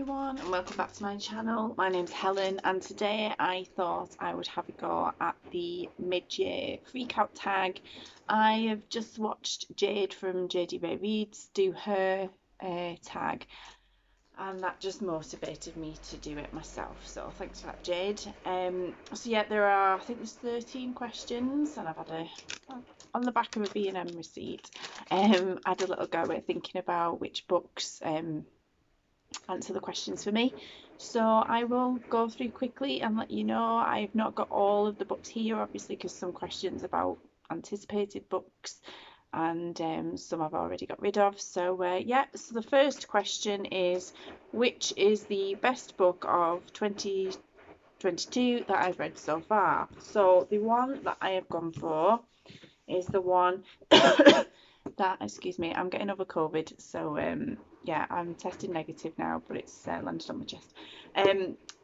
everyone, and welcome back to my channel. My name's Helen, and today I thought I would have a go at the mid-year Freakout tag. I have just watched Jade from JD Ray Reads do her tag, and that just motivated me to do it myself, so thanks for that, Jade. So yeah, there are, I think there's 13 questions, and I've had on the back of a B&M receipt, I had a little go at thinking about which books answer the questions for me. So I will go through quickly and let you know. I've not got all of the books here, obviously, because some questions about anticipated books and some I've already got rid of. So yeah, so the first question is, which is the best book of 2022 that I've read so far? So the one that I have gone for is the one that, excuse me, I'm getting over COVID, so yeah, I'm tested negative now, but it's landed on my chest.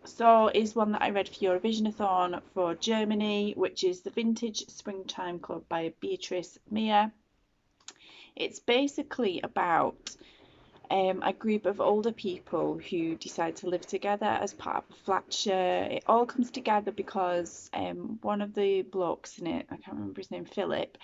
So is one that I read for Eurovisionathon for Germany, which is The Vintage Springtime Club by Beatrice Meyer. It's basically about a group of older people who decide to live together as part of a flat share. It all comes together because one of the blokes in it, I can't remember his name, Philip,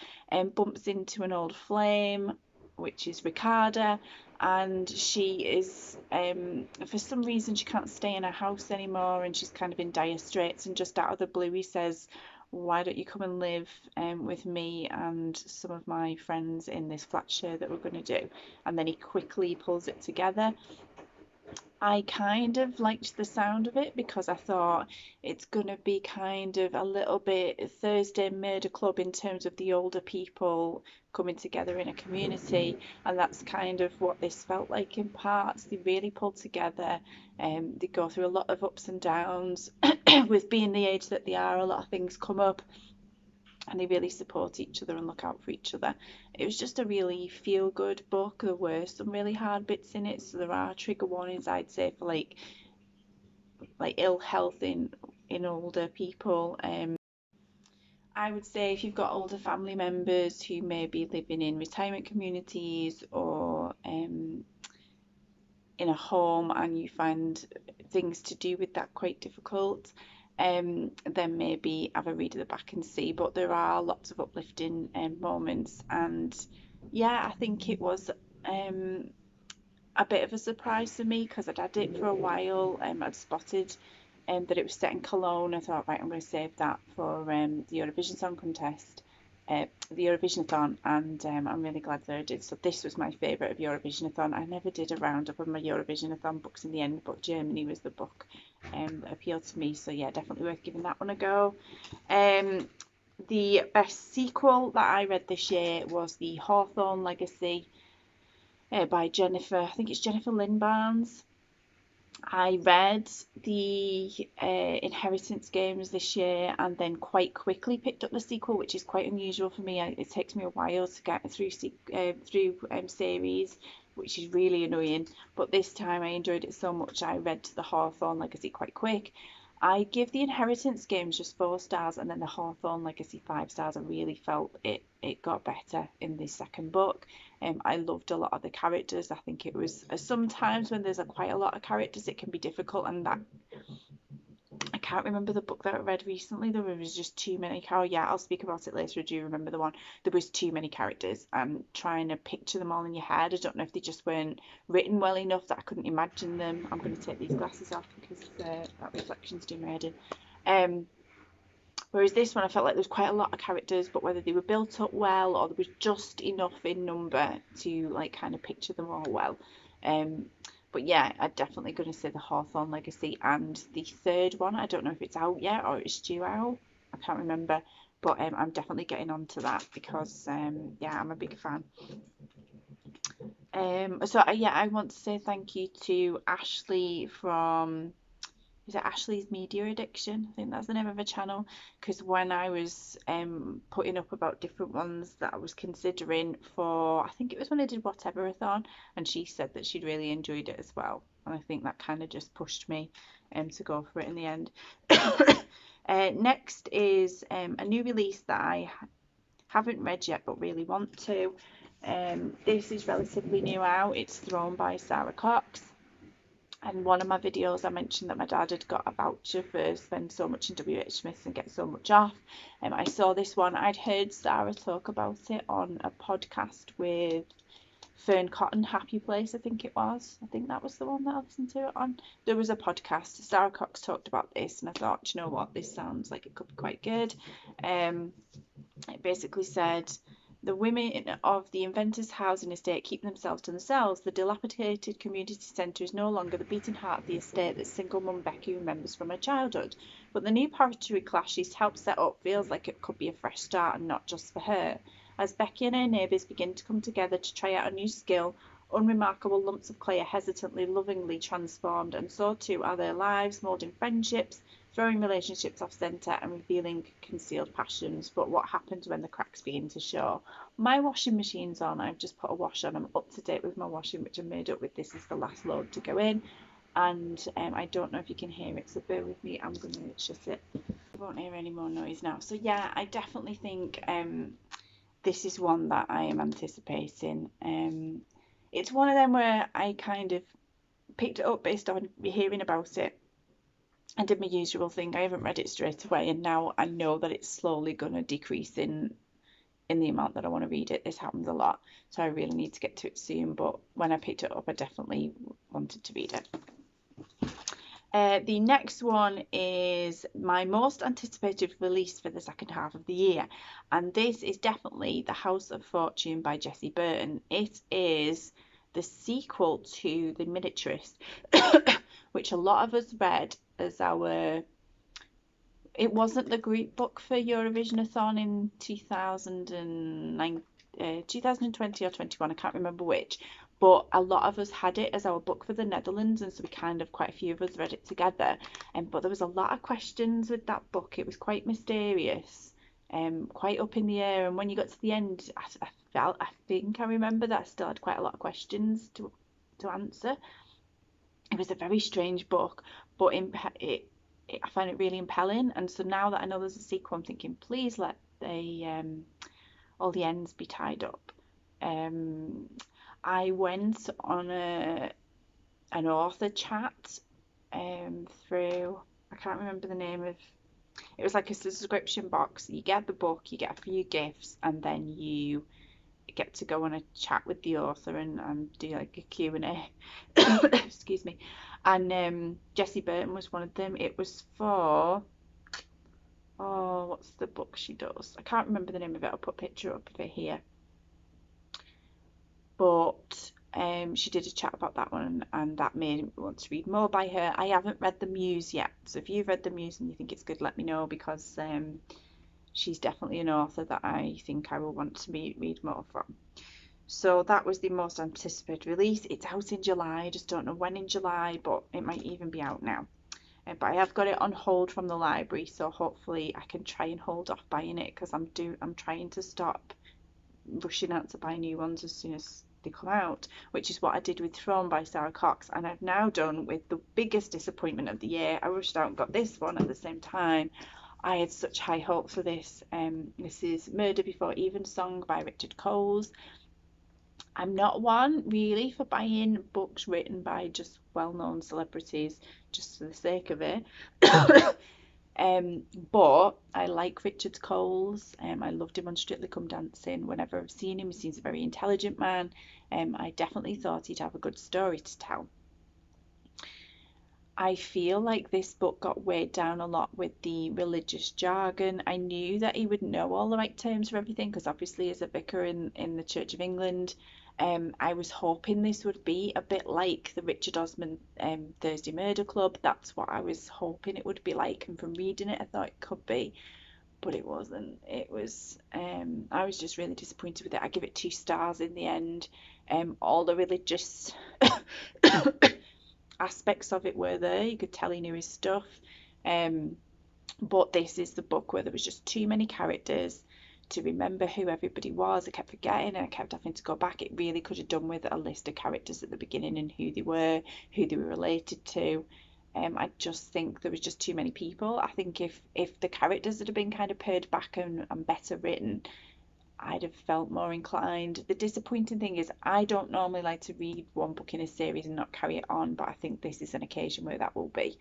bumps into an old flame, which is Ricarda, and she is, for some reason, she can't stay in her house anymore, and she's kind of in dire straits, and just out of the blue he says, why don't you come and live with me and some of my friends in this flat share that we're going to do? And then he quickly pulls it together. I kind of liked the sound of it because I thought it's going to be kind of a little bit Thursday Murder Club in terms of the older people coming together in a community, and that's kind of what this felt like in parts. They really pulled together. They go through a lot of ups and downs. With being the age that they are, a lot of things come up, and they really support each other and look out for each other. It was just a really feel-good book. There were some really hard bits in it, so there are trigger warnings, I'd say, for like ill health in older people. I would say if you've got older family members who may be living in retirement communities or in a home, and you find things to do with that quite difficult, then maybe have a read at the back and see. But there are lots of uplifting moments, and yeah, I think it was a bit of a surprise for me because I'd had it for a while. I'd spotted that it was set in Cologne. I thought, right, I'm going to save that for the Eurovision Song Contest, the Eurovisionathon, and I'm really glad that I did. So this was my favourite of Eurovisionathon. I never did a roundup of my Eurovisionathon books in the end, but Germany was the book that appealed to me. So yeah, definitely worth giving that one a go. The best sequel that I read this year was the Hawthorne Legacy by Jennifer, I think it's Jennifer Lynn Barnes. I read the Inheritance games this year and then quite quickly picked up the sequel, which is quite unusual for me. It takes me a while to get through series, which is really annoying. But this time I enjoyed it so much I read the Hawthorne Legacy quite quick. I give the Inheritance games just 4 stars, and then the Hawthorne Legacy 5 stars. I really felt it got better in this second book. I loved a lot of the characters. I think it was sometimes when there's quite a lot of characters it can be difficult, and that I can't remember the book that I read recently. There was just too many. Oh yeah, I'll speak about it later. I do remember the one. There was too many characters and trying to picture them all in your head. I don't know if they just weren't written well enough that I couldn't imagine them. I'm going to take these glasses off because that reflection's doing my head in. Whereas this one, I felt like there was quite a lot of characters, but whether they were built up well or there was just enough in number to like kind of picture them all well. But yeah, I'm definitely going to say the Hawthorne Legacy. And the third one, I don't know if it's out yet or it's due out. I can't remember. But I'm definitely getting onto that because, yeah, I'm a big fan. So yeah, I want to say thank you to Ashley from, is it Ashley's Media Addiction? I think that's the name of a channel. Because when I was putting up about different ones that I was considering for, I think it was when I did Whatever-a-thon, and she said that she'd really enjoyed it as well. And I think that kind of just pushed me to go for it in the end. Next is a new release that I haven't read yet but really want to. This is relatively new out. It's Throne by Sarah Cox. And one of my videos I mentioned that my dad had got a voucher for spend so much in WH Smith's and get so much off. I saw this one. I'd heard Sarah talk about it on a podcast with Fern Cotton, Happy Place, I think it was. I think that was the one that I listened to it on. There was a podcast. Sarah Cox talked about this, and I thought, you know what, this sounds like it could be quite good. It basically said the women of the inventor's housing estate keep themselves to themselves. The dilapidated community centre is no longer the beating heart of the estate that single mum Becky remembers from her childhood. But the new parity class she's helped set up feels like it could be a fresh start and not just for her. As Becky and her neighbours begin to come together to try out a new skill, unremarkable lumps of clay are hesitantly, lovingly transformed, and so too are their lives, moulding friendships, throwing relationships off centre and revealing concealed passions. But what happens when the cracks begin to show? My washing machine's on. I've just put a wash on. I'm up to date with my washing, which I made up with. This is the last load to go in. And I don't know if you can hear it, so bear with me. I'm going to shut it. I won't hear any more noise now. So yeah, I definitely think this is one that I am anticipating. It's one of them where I kind of picked it up based on hearing about it. I did my usual thing. I haven't read it straight away, and now I know that it's slowly going to decrease in the amount that I want to read it. This happens a lot, so I really need to get to it soon. But when I picked it up, I definitely wanted to read it. The next one is my most anticipated release for the second half of the year, and this is definitely The House of Fortune by Jessie Burton. It is the sequel to The Miniaturist, which a lot of us read as our... It wasn't the group book for Eurovision-a-thon in 2020 or 21, I can't remember which, but a lot of us had it as our book for the Netherlands, and so we kind of, quite a few of us read it together. But there was a lot of questions with that book. It was quite mysterious, quite up in the air, and when you got to the end, I think I remember that I still had quite a lot of questions to answer. It was a very strange book, but I find it really impelling. And so now that I know there's a sequel, I'm thinking, please let all the ends be tied up. I went on an author chat through, I can't remember the name of, it was like a subscription box. You get the book, you get a few gifts, and then you get to go on a chat with the author and do like a Q&A. Excuse me. And Jessie Burton was one of them. It was for, what's the book she does? I can't remember the name of it. I'll put a picture up of it here. But she did a chat about that one, and that made me want to read more by her. I haven't read The Muse yet, so if you've read The Muse and you think it's good, let me know, because she's definitely an author that I think I will want to read more from. So that was the most anticipated release. It's out in July. I just don't know when in July, but it might even be out now. But I have got it on hold from the library, so hopefully I can try and hold off buying it, because I'm trying to stop rushing out to buy new ones as soon as they come out, which is what I did with Throne by Sarah Cox, and I've now done with the biggest disappointment of the year. I rushed out and got this one at the same time. I had such high hopes for this. This is Murder Before Evensong by Richard Coles. I'm not one really for buying books written by just well-known celebrities just for the sake of it. But I like Richard Coles. I loved him on Strictly Come Dancing. Whenever I've seen him, he seems a very intelligent man. I definitely thought he'd have a good story to tell. I feel like this book got weighed down a lot with the religious jargon. I knew that he would know all the right terms for everything, because obviously as a vicar in the Church of England, I was hoping this would be a bit like the Richard Osman Thursday Murder Club. That's what I was hoping it would be like, and from reading it I thought it could be, but it wasn't. It was, I was just really disappointed with it. I give it 2 stars in the end. All the religious aspects of it were there. You could tell he knew his stuff. But this is the book where there was just too many characters to remember who everybody was. I kept forgetting, and I kept having to go back. It really could have done with a list of characters at the beginning and who they were related to. I just think there was just too many people. I think if the characters had been kind of pared back and better written, I'd have felt more inclined. The disappointing thing is I don't normally like to read one book in a series and not carry it on, but I think this is an occasion where that will be,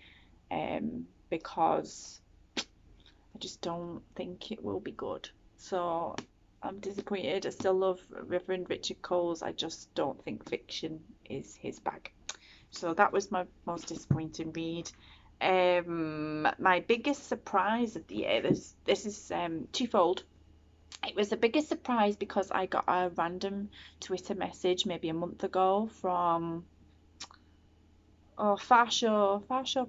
because I just don't think it will be good. So I'm disappointed. I still love Reverend Richard Coles. I just don't think fiction is his bag. So that was my most disappointing read. My biggest surprise of the year, this is twofold. It was the biggest surprise because I got a random Twitter message maybe a month ago from Farshaw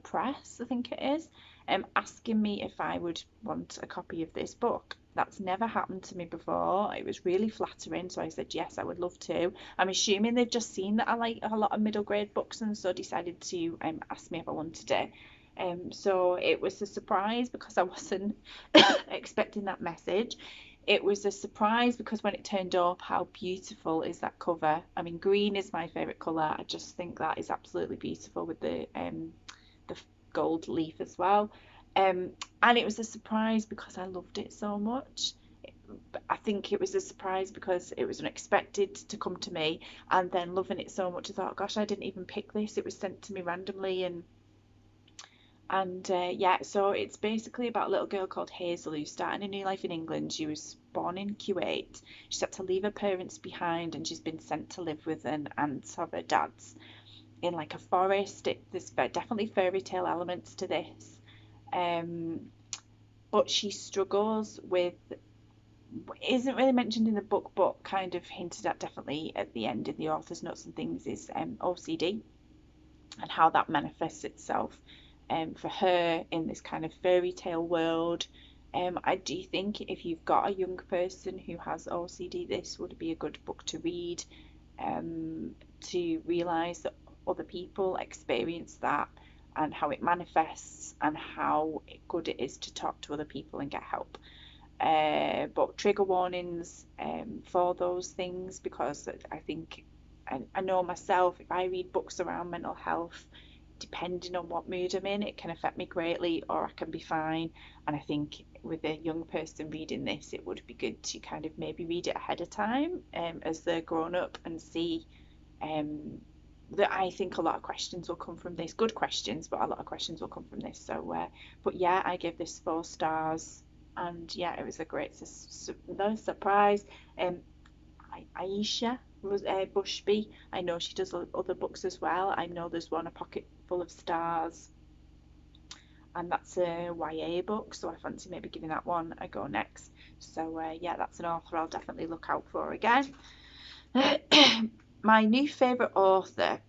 Press, I think it is, asking me if I would want a copy of this book. That's never happened to me before. It was really flattering, so I said yes, I would love to. I'm assuming they've just seen that I like a lot of middle grade books and so decided to ask me if I wanted it. So it was a surprise because I wasn't expecting that message. It was a surprise because when it turned up, how beautiful is that cover? I mean, green is my favourite colour. I just think that is absolutely beautiful with the gold leaf as well. Um, and it was a surprise because I loved it so much. I think it was a surprise because it was unexpected to come to me, and then loving it so much, I thought, gosh, I didn't even pick this. It was sent to me randomly, and yeah, so it's basically about a little girl called Hazel who's starting a new life in England. She was born in Kuwait. She's had to leave her parents behind, and she's been sent to live with an aunt of her dad's in like a forest. There's definitely fairy tale elements to this, um, but she struggles with, isn't really mentioned in the book, but kind of hinted at definitely at the end in the author's notes and things, is OCD and how that manifests itself for her in this kind of fairy tale world. I do think if you've got a young person who has OCD, this would be a good book to read, to realise that other people experience that and how it manifests and how good it is to talk to other people and get help. But trigger warnings for those things, because I think I know myself, if I read books around mental health, depending on what mood I'm in, it can affect me greatly or I can be fine. And I think with a young person reading this, it would be good to kind of maybe read it ahead of time, as they're grown up, and see um, that I think a lot of questions will come from this. Good questions, but a lot of questions will come from this. So, but yeah, I give this 4 stars, and yeah, it was a great surprise. Um, Aisha Bushby, I know she does other books as well. I know there's one, A Pocket Full of Stars, and that's a YA book, so I fancy maybe giving that one a go next. So yeah, that's an author I'll definitely look out for again. My new favourite author,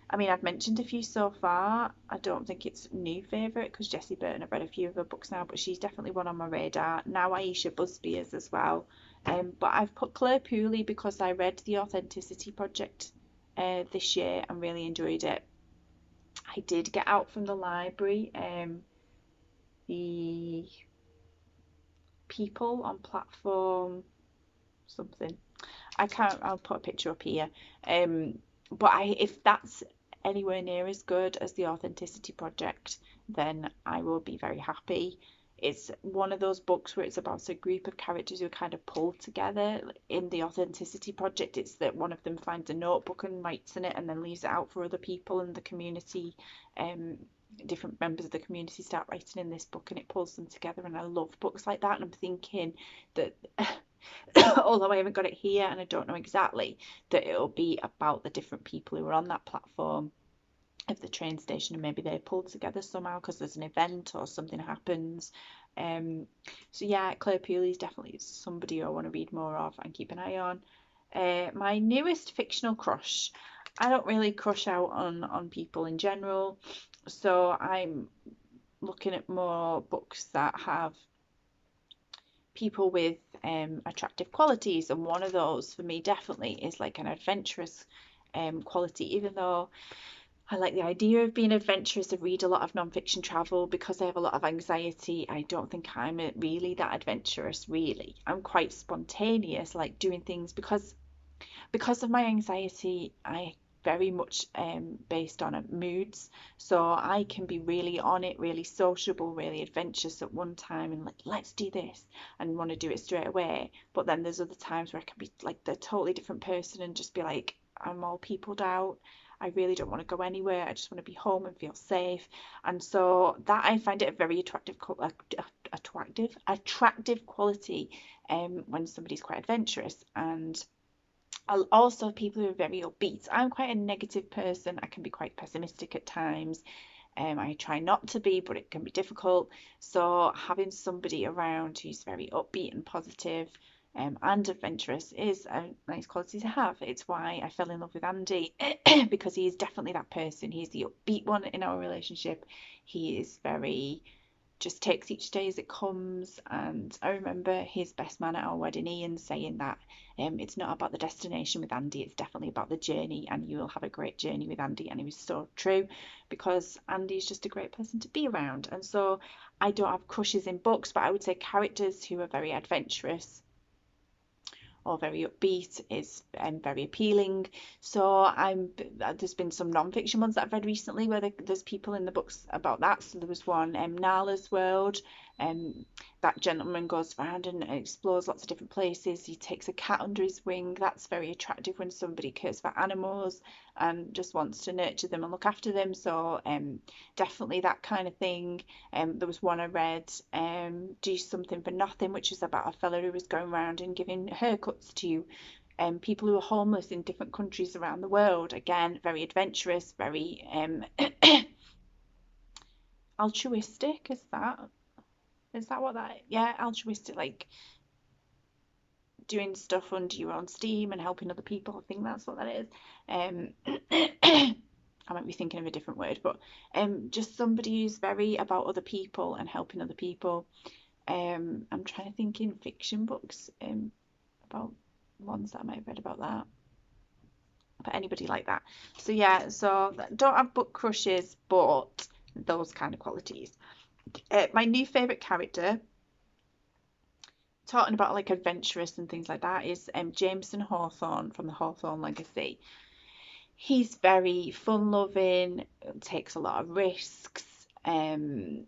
I mean, I've mentioned a few so far. I don't think it's new favourite because Jessie Burton, I've read a few of her books now, but she's definitely one on my radar. Now Aisha Busby is as well. But I've put Claire Pooley because I read The Authenticity Project this year and really enjoyed it. I did get out from the library the People on platform something. I can't. I'll put a picture up here. But if that's anywhere near as good as the Authenticity Project, then I will be very happy. It's one of those books where it's about a group of characters who are kind of pulled together. In the Authenticity Project, it's that one of them finds a notebook and writes in it and then leaves it out for other people in the community. Different members of the community start writing in this book and it pulls them together, and I love books like that. And I'm thinking that although I haven't got it here and I don't know exactly, that it'll be about the different people who are on that platform of the train station, and maybe they're pulled together somehow because there's an event or something happens. So yeah, Claire Pooley is definitely somebody I want to read more of and keep an eye on. My newest fictional crush. I don't really crush out on people in general, so I'm looking at more books that have people with attractive qualities, and one of those for me definitely is like an adventurous quality. Even though I like the idea of being adventurous, I read a lot of non-fiction travel because I have a lot of anxiety. I don't think I'm really that adventurous, really. I'm quite spontaneous, like doing things because of my anxiety. I very much based on moods. So I can be really on it, really sociable, really adventurous at one time and like, let's do this and want to do it straight away. But then there's other times where I can be like the totally different person and just be like, I'm all peopled out. I really don't want to go anywhere. I just want to be home and feel safe. And so that I find it a very attractive quality when somebody's quite adventurous. And also people who are very upbeat. I'm quite a negative person. I can be quite pessimistic at times. I try not to be, but it can be difficult. So having somebody around who's very upbeat and positive, and adventurous is a nice quality to have. It's why I fell in love with Andy because he is definitely that person. He's the upbeat one in our relationship. He is very just takes each day as it comes. And I remember his best man at our wedding, Ian, saying that it's not about the destination with Andy, it's definitely about the journey, and you will have a great journey with Andy. And it was so true, because Andy is just a great person to be around. And so I don't have crushes in books, but I would say characters who are very adventurous or very upbeat is very appealing. So there's been some non-fiction ones that I've read recently where there's people in the books about that. So there was one, Nala's World. That gentleman goes around and explores lots of different places. He takes a cat under his wing. That's very attractive when somebody cares for animals and just wants to nurture them and look after them. So definitely that kind of thing. There was one I read, Do Something for Nothing, which is about a fella who was going around and giving haircuts to people who are homeless in different countries around the world. Again, very adventurous, very altruistic. Is that what that? Yeah, altruistic, like doing stuff under your own steam and helping other people. I think that's what that is. I might be thinking of a different word, but just somebody who's very about other people and helping other people. I'm trying to think in fiction books about ones that I might have read about that. But anybody like that. So yeah, so don't have book crushes, but those kind of qualities. My new favourite character, talking about like adventurous and things like that, is Jameson Hawthorne from the Hawthorne Legacy. He's very fun-loving, takes a lot of risks. I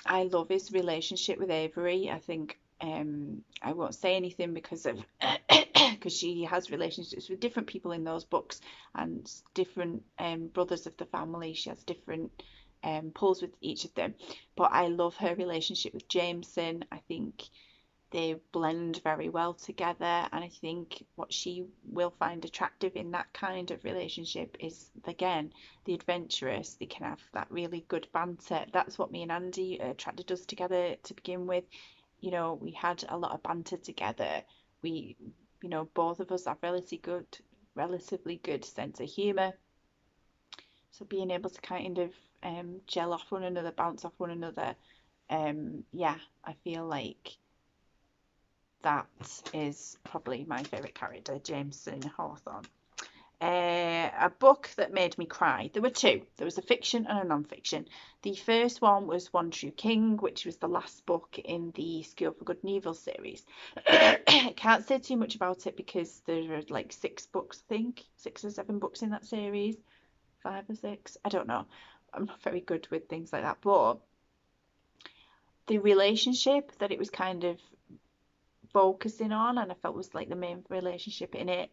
love his relationship with Avery. I think I won't say anything because of because she has relationships with different people in those books and different brothers of the family. She has different pulls with each of them. But I love her relationship with Jameson. I think they blend very well together, and I think what she will find attractive in that kind of relationship is, again, the adventurous. They can have that really good banter. That's what me and Andy attracted us together to begin with. You know, we had a lot of banter together. We, you know, both of us have relatively good sense of humour. So being able to kind of gel off one another, bounce off one another, yeah, I feel like that is probably my favourite character, Jameson Hawthorne. A book that made me cry. There were two. There was a fiction and a non-fiction. The first one was One True King, which was the last book in the School for Good and Evil series. I can't say too much about it because there are like 6 books, I think. 6 or 7 books in that series. 5 or 6. I don't know. I'm not very good with things like that. But the relationship that it was kind of focusing on, and I felt was like the main relationship in it,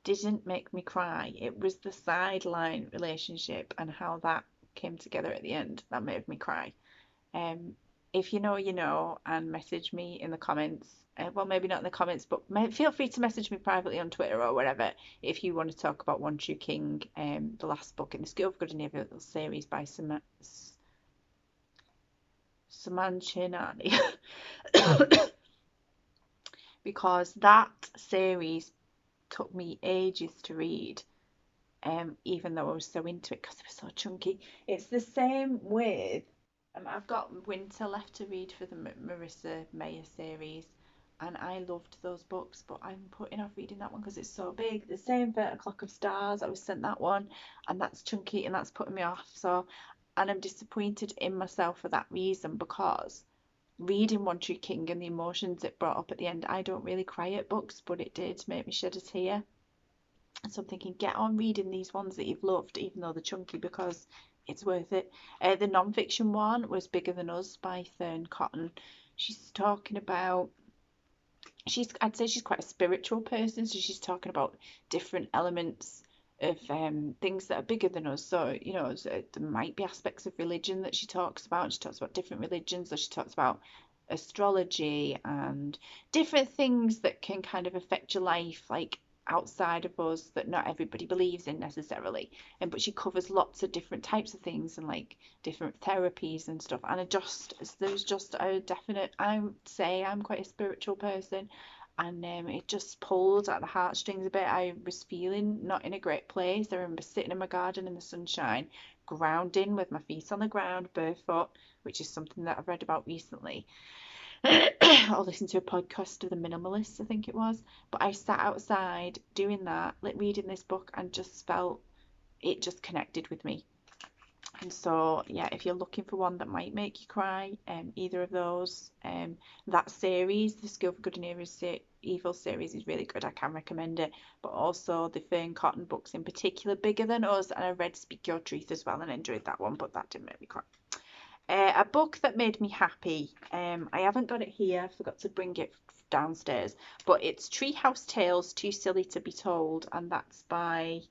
didn't make me cry. It was the sideline relationship and how that came together at the end that made me cry. If you know, you know, and message me in the comments. Well, maybe not in the comments, but feel free to message me privately on Twitter or whatever if you want to talk about One True King, the last book in the School of Good and Evil series by Saman because that series took me ages to read, even though I was so into it because it was so chunky. It's the same with, I've got Winter left to read for the Marissa Mayer series, and I loved those books, but I'm putting off reading that one because it's so big. The same for A Clock of Stars, I was sent that one, and that's chunky, and that's putting me off. So, and I'm disappointed in myself for that reason, because reading One True King and the emotions it brought up at the end, I don't really cry at books, but it did make me shed a tear. So I'm thinking, get on reading these ones that you've loved, even though they're chunky, because it's worth it. The non-fiction one was Bigger Than Us by Fern Cotton. She's talking about, I'd say she's quite a spiritual person, so she's talking about different elements of things that are bigger than us. So, you know, so there might be aspects of religion that she talks about. She talks about different religions, so she talks about astrology and different things that can kind of affect your life, like outside of us, that not everybody believes in necessarily. And but she covers lots of different types of things and like different therapies and stuff. And there's just a definite, I would say I'm quite a spiritual person, and it just pulled at the heartstrings a bit. I was feeling not in a great place. I remember sitting in my garden in the sunshine, grounding with my feet on the ground, barefoot, which is something that I've read about recently. Or listened to a podcast of the minimalists, I think it was. But I sat outside doing that, like reading this book, and just felt it just connected with me. And so, yeah, if you're looking for one that might make you cry, either of those, that series, the School for Good and Evil series, is really good. I can recommend it. But also the Fern Cotton books in particular, Bigger Than Us, and I read Speak Your Truth as well and enjoyed that one, but that didn't make me cry. A book that made me happy. I haven't got it here. I forgot to bring it downstairs, but it's Treehouse Tales: Too Silly to Be Told, and that's by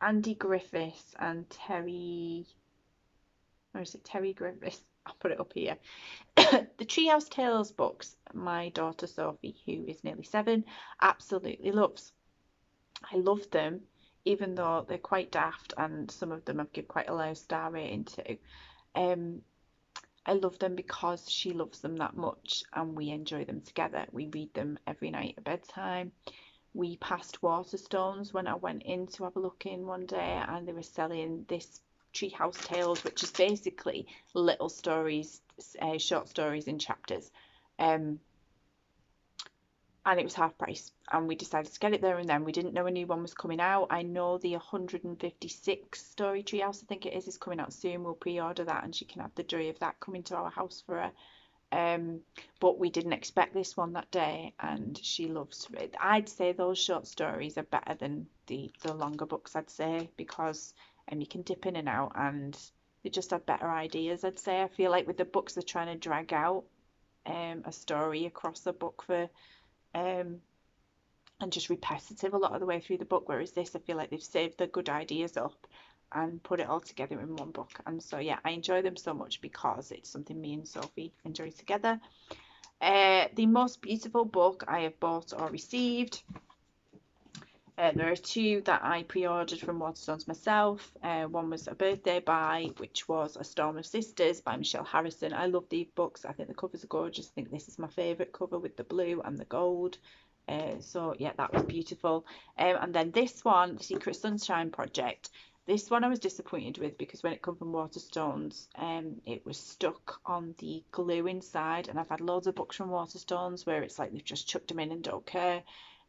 Andy Griffiths and Terry, or is it Terry Griffiths? I'll put it up here. The Treehouse Tales books, my daughter Sophie, who is nearly 7, absolutely loves. I love them, even though they're quite daft, and some of them I've given quite a low star rating to. Um, I love them because she loves them that much, and we enjoy them together. We read them every night at bedtime. We passed Waterstones when I went in to have a look in one day, and they were selling this Treehouse Tales, which is basically little stories, short stories in chapters. Um, and it was half price, and we decided to get it there and then. We didn't know a new one was coming out. I know the 156 story Treehouse, I think it is coming out soon. We'll pre-order that, and she can have the joy of that coming to our house for her. But we didn't expect this one that day, and she loves it. I'd say those short stories are better than the longer books, I'd say, because you can dip in and out, and they just have better ideas, I'd say. I feel like with the books they're trying to drag out a story across the book for and just repetitive a lot of the way through the book, whereas this, I feel like they've saved the good ideas up and put it all together in one book. And so yeah, I enjoy them so much because it's something me and Sophie enjoy together. The most beautiful book I have bought or received. There are 2 that I pre-ordered from Waterstones myself. One was a birthday buy, which was A Storm of Sisters by Michelle Harrison. I love these books. I think the covers are gorgeous. I think this is my favourite cover with the blue and the gold. So yeah, that was beautiful. And then this one, The Secret Sunshine Project. This one I was disappointed with because when it come from Waterstones, it was stuck on the glue inside, and I've had loads of books from Waterstones where it's like they've just chucked them in and don't care.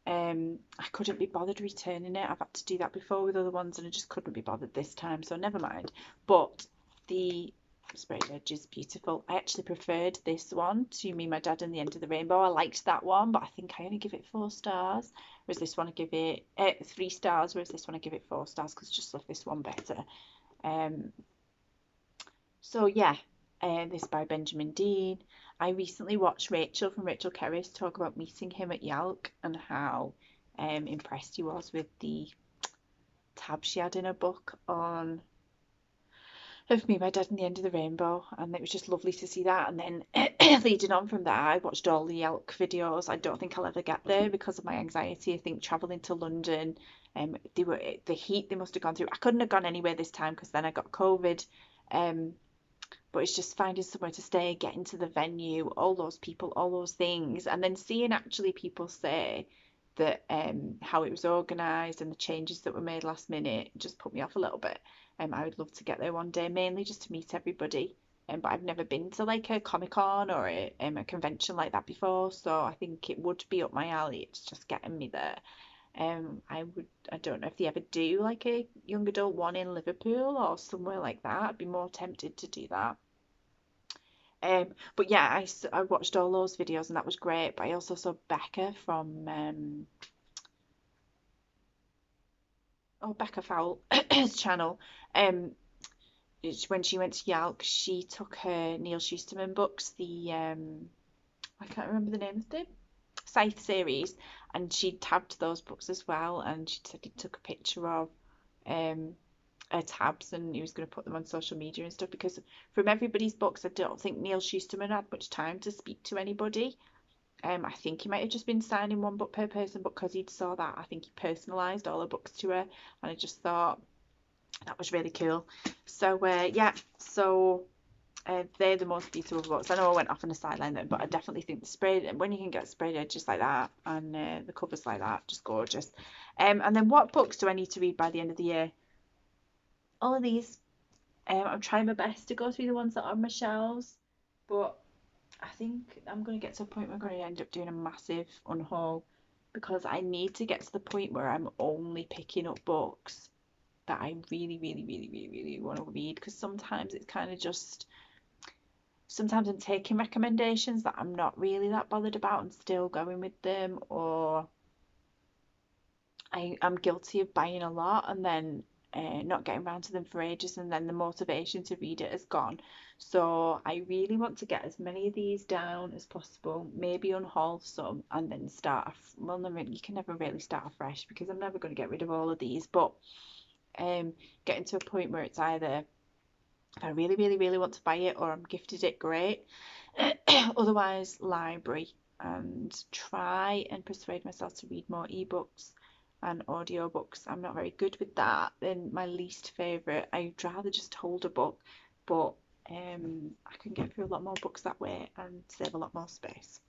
I couldn't be bothered returning it. I've had to do that before with other ones, and I just couldn't be bothered this time, so never mind. But the sprayed edge is beautiful. I actually preferred this one to Me, My Dad and the End of the Rainbow. I liked that one, but I think I only give it 4 stars, whereas this one I give it 3 stars, whereas this one I give it 4 stars because I just love this one better. So yeah, this is by Benjamin Dean. I recently watched Rachel from Rachel Kerris talk about meeting him at Yalk and how impressed he was with the tab she had in her book on of Me, My Dad and the End of the Rainbow, and it was just lovely to see that. And then leading on from that, I watched all the Yalk videos. I don't think I'll ever get there because of my anxiety. I think travelling to London, the heat they must have gone through. I couldn't have gone anywhere this time because then I got COVID. But it's just finding somewhere to stay, getting to the venue, all those people, all those things, and then seeing actually people say that how it was organised and the changes that were made last minute just put me off a little bit. I would love to get there one day, mainly just to meet everybody. But I've never been to like a Comic-Con or a convention like that before, so I think it would be up my alley. It's just getting me there. I don't know if they ever do like a young adult one in Liverpool or somewhere like that. I'd be more tempted to do that. But yeah, I watched all those videos and that was great. But I also saw Becca from or Becca Fowle's channel, um, when she went to Yale, 'cause she took her Neil Shusterman books, the I can't remember the name of the Scythe series, and she tabbed those books as well, and she said he took a picture of um her tabs and he was going to put them on social media and stuff, because from everybody's books I don't think Neil Shusterman had much time to speak to anybody. I think he might have just been signing one book per person, but because he'd saw that, I think he personalised all the books to her, and I just thought that was really cool. So yeah, so they're the most beautiful books. I know I went off on a sideline there, but I definitely think the sprayed, when you can get sprayed edges like that and the covers like that, just gorgeous. And then what books do I need to read by the end of the year? All of these. I'm trying my best to go through the ones that are on my shelves, but I think I'm going to get to a point where I'm going to end up doing a massive unhaul, because I need to get to the point where I'm only picking up books that I really, really, really, really, really want to read, because sometimes it's kind of just, sometimes I'm taking recommendations that I'm not really that bothered about and still going with them, or I'm guilty of buying a lot and then not getting around to them for ages, and then the motivation to read it is gone. So I really want to get as many of these down as possible, maybe unhaul some, and then start. Well, no, you can never really start afresh because I'm never going to get rid of all of these, but getting to a point where it's either if I really, really, really want to buy it or I'm gifted it, great. Otherwise, library, and try and persuade myself to read more ebooks and audiobooks. I'm not very good with that. Then my least favourite, I'd rather just hold a book, but I can get through a lot more books that way and save a lot more space.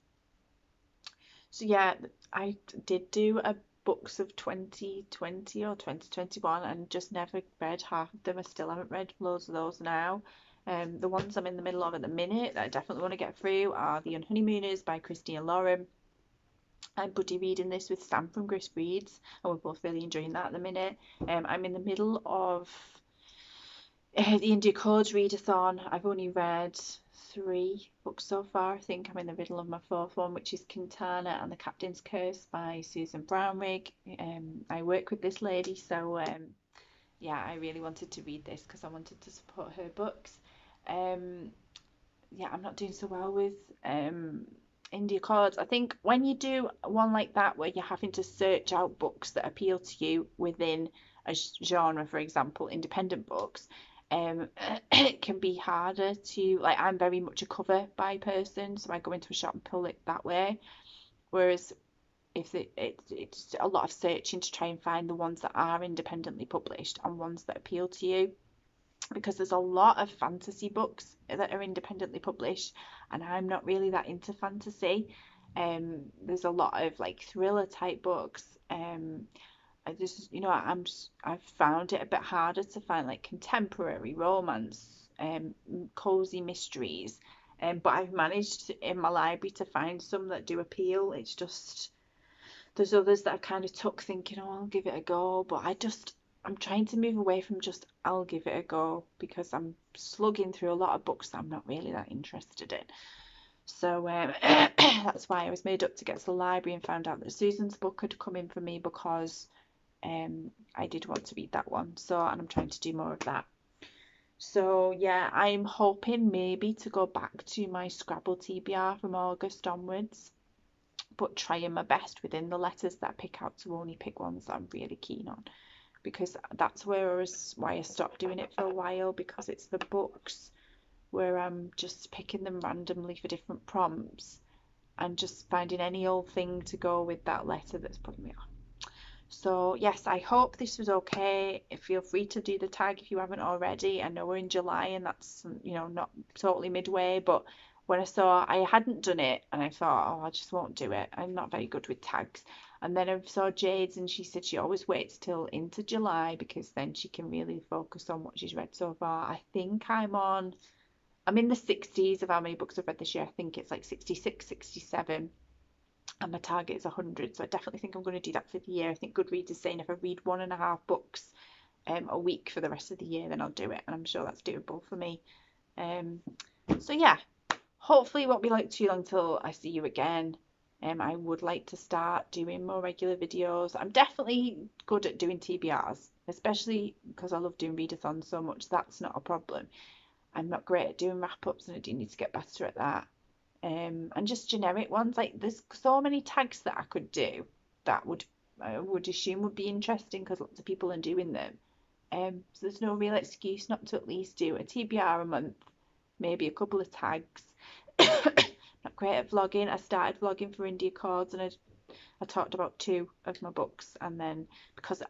So yeah, I did do a books of 2020 or 2021 and just never read half of them. I still haven't read loads of those now. The ones I'm in the middle of at the minute that I definitely want to get through are The Unhoneymooners by Christina Lauren. I'm buddy reading this with Sam from Grist Reads, and we're both really enjoying that at the minute. I'm in the middle of the India Codes Readathon. I've only read 3 books so far. I think I'm in the middle of my 4th one, which is Quintana and the Captain's Curse by Susan Brownrigg. I work with this lady, so yeah, I really wanted to read this because I wanted to support her books. Yeah, I'm not doing so well with India Codes. I think when you do one like that where you're having to search out books that appeal to you within a genre, for example, independent books, it can be harder to, like, I'm very much a cover buy person, so I go into a shop and pull it that way. Whereas if it's a lot of searching to try and find the ones that are independently published and ones that appeal to you, because there's a lot of fantasy books that are independently published, and I'm not really that into fantasy. There's a lot of like thriller type books. I just, I've found it a bit harder to find like contemporary romance, cozy mysteries. But I've managed in my library to find some that do appeal. It's just there's others that I've kind of took thinking, oh, I'll give it a go, but I'm trying to move away from just I'll give it a go, because I'm slugging through a lot of books that I'm not really that interested in. So that's why I was made up to get to the library and found out that Susan's book had come in for me, because I did want to read that one. So, and I'm trying to do more of that. So yeah, I'm hoping maybe to go back to my Scrabble TBR from August onwards, but trying my best within the letters that I pick out to only pick ones that I'm really keen on, because that's why I stopped doing it for a while, because it's the books where I'm just picking them randomly for different prompts and just finding any old thing to go with that letter that's putting me off. So yes, I hope this was okay. Feel free to do the tag if you haven't already. I know we're in July and that's, not totally midway, but when I hadn't done it and I thought, oh, I just won't do it. I'm not very good with tags. And then I saw Jade's and she said she always waits till into July because then she can really focus on what she's read so far. I think I'm in the 60s of how many books I've read this year. I think it's like 66, 67. And my target is 100, so I definitely think I'm going to do that for the year. I think Goodreads is saying if I read 1.5 books a week for the rest of the year, then I'll do it, and I'm sure that's doable for me. So yeah, hopefully it won't be like too long till I see you again. I would like to start doing more regular videos. I'm definitely good at doing TBRs, especially because I love doing readathons so much. That's not a problem. I'm not great at doing wrap-ups, and I do need to get better at that. And just generic ones. Like there's so many tags that I could do that I would assume would be interesting because lots of people are doing them. So there's no real excuse not to at least do a TBR a month, maybe a couple of tags. Not great at vlogging. I started vlogging for Indie Accords, and I talked about two of my books, and then because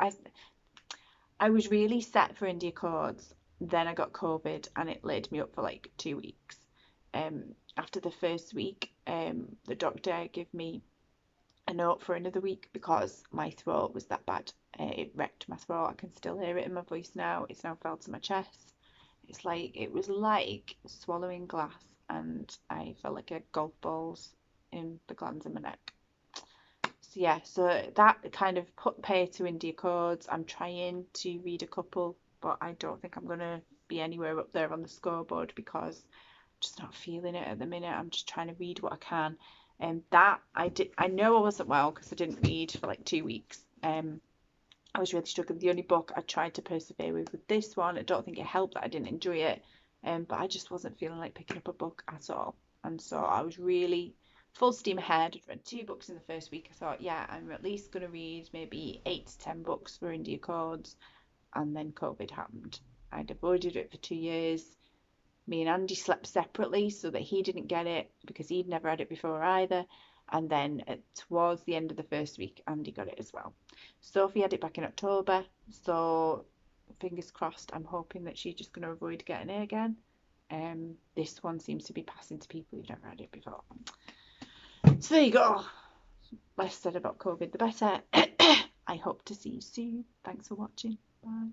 I was really set for Indie Accords, then I got COVID and it laid me up for like 2 weeks. After the first week, the doctor gave me a note for another week because my throat was that bad. It wrecked my throat. I can still hear it in my voice now. It's now fell to my chest. It was like swallowing glass, and I felt like I had golf balls in the glands in my neck. So yeah, so that kind of put pay to Indie Accords. I'm trying to read a couple, but I don't think I'm gonna be anywhere up there on the scoreboard because I'm just not feeling it at the minute. I'm just trying to read what I can. And that I did. I know I wasn't well because I didn't read for like 2 weeks. I was really struggling. The only book I tried to persevere with this one. I don't think it helped that I didn't enjoy it, but I just wasn't feeling like picking up a book at all. And so I was really full steam ahead. I'd read 2 books in the first week. I thought, yeah, I'm at least going to read maybe 8 to 10 books for Indie Accords. And then COVID happened. I'd avoided it for 2 years. Me and Andy slept separately so that he didn't get it because he'd never had it before either. And then towards the end of the first week, Andy got it as well. Sophie had it back in October, so fingers crossed. I'm hoping that she's just going to avoid getting it again. This one seems to be passing to people who've never had it before. So there you go. Less said about COVID, the better. I hope to see you soon. Thanks for watching. Bye.